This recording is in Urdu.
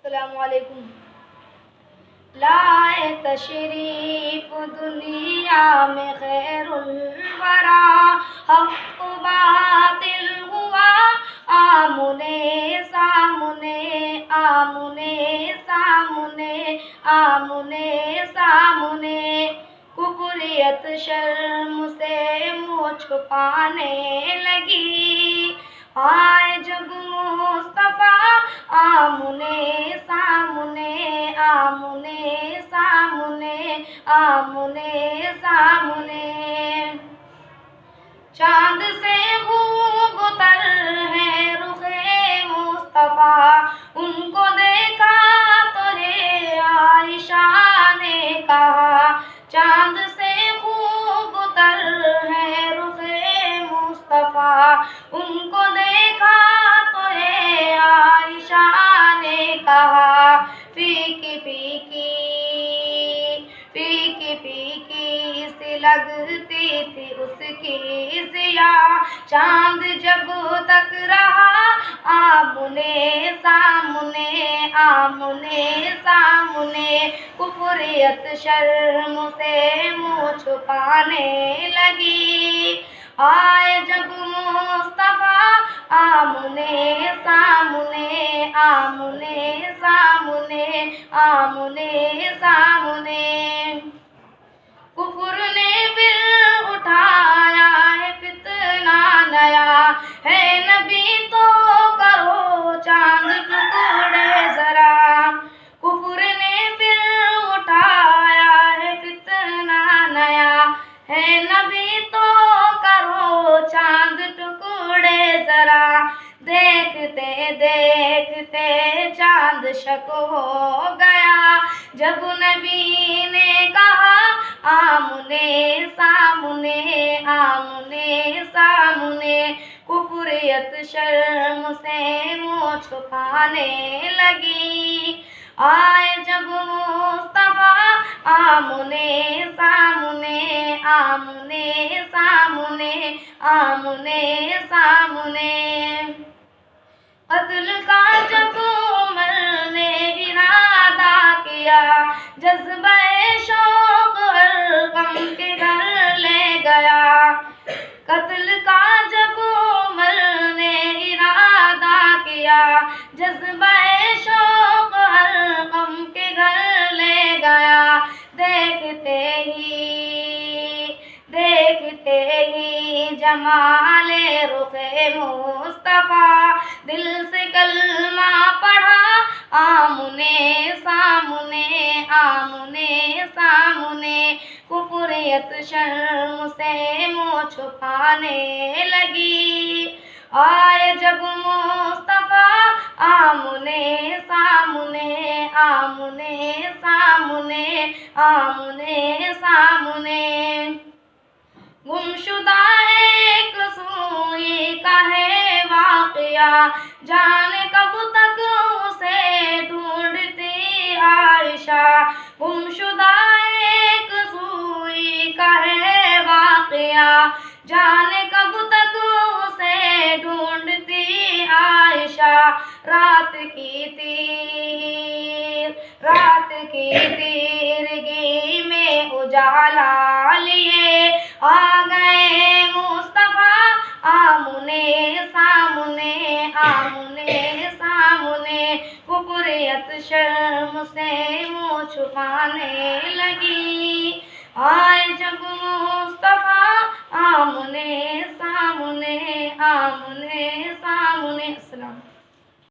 السلام علیکم. لائے تشریف دنیا میں خیر الورا، حق و باطل ہوا آمنے سامنے، آمنے سامنے، آمنے سامنے. کفریت شرم سے منہ چھپانے لگی، آئے جب مصطفیٰ آمنے سامنے، آمنے سامنے، آمنے سامنے. چاند سے خوب تر ہے رخ مصطفیٰ، ان کو دیکھا تو یہ عائشہ نے کہا. چاند سے خوب تر ہے رخ مصطفیٰ، ان کو دیکھا تو یہ عائشہ نے کہا. فیکی فیکی فیکی فیکی سی لگتی تھی اس کی ضیا، چاند جب تک رہا آمنے سامنے، آمنے سامنے. کفریت شرم سے منہ چھپانے لگی، آئے جب مصطفیٰ آمنے سامنے، آمنے سامنے، آمنے سامنے. کفر نے پھر اٹھایا ہے فتنہ نیا، ہے نبی تو کرو چاند ٹکڑے ذرا. کفر نے پھر اٹھایا ہے فتنہ نیا، ہے نبی تو کرو چاند ٹکڑے ذرا. دیکھتے دیکھتے چاند شک ہو گیا، جب نبی نے کہا آمنے سامنے، آمنے سامنے. کفریت شرم سے منہ چھپانے لگی، آئے جب مصطفیٰ آمنے سامنے، آمنے سامنے، آمنے سامنے. قتل کا جب عمر نے ارادہ کیا، جذبہ شوق ارقم کے گھر لے گیا. قتل کا جب عمر نے ارادہ کیا، جذبہ شوق ارقم کے گھر لے گیا. دیکھتے ہی جمال رخ مصطفیٰ، دل سے کلمہ پڑھا آمنے سامنے، آمنے سامنے. کفریت شرم سے منہ چھپانے لگی، آئے جب مصطفیٰ آمنے سامنے، آمنے سامنے، آمنے سامنے. گمشدہ ایک سوئی کا ہے واقعہ، جانے کب تک اسے ڈھونڈتی عائشہ. گمشدہ ایک سوئی کا ہے واقعہ، جانے کب تک اسے ڈھونڈتی عائشہ. رات کی تیرگی میں اجالا لیے آ گئے مصطفیٰ آمنے سامنے، آمنے سامنے. کفریت شرم سے منہ چھپانے لگی، آئے جب مصطفیٰ آمنے سامنے، آمنے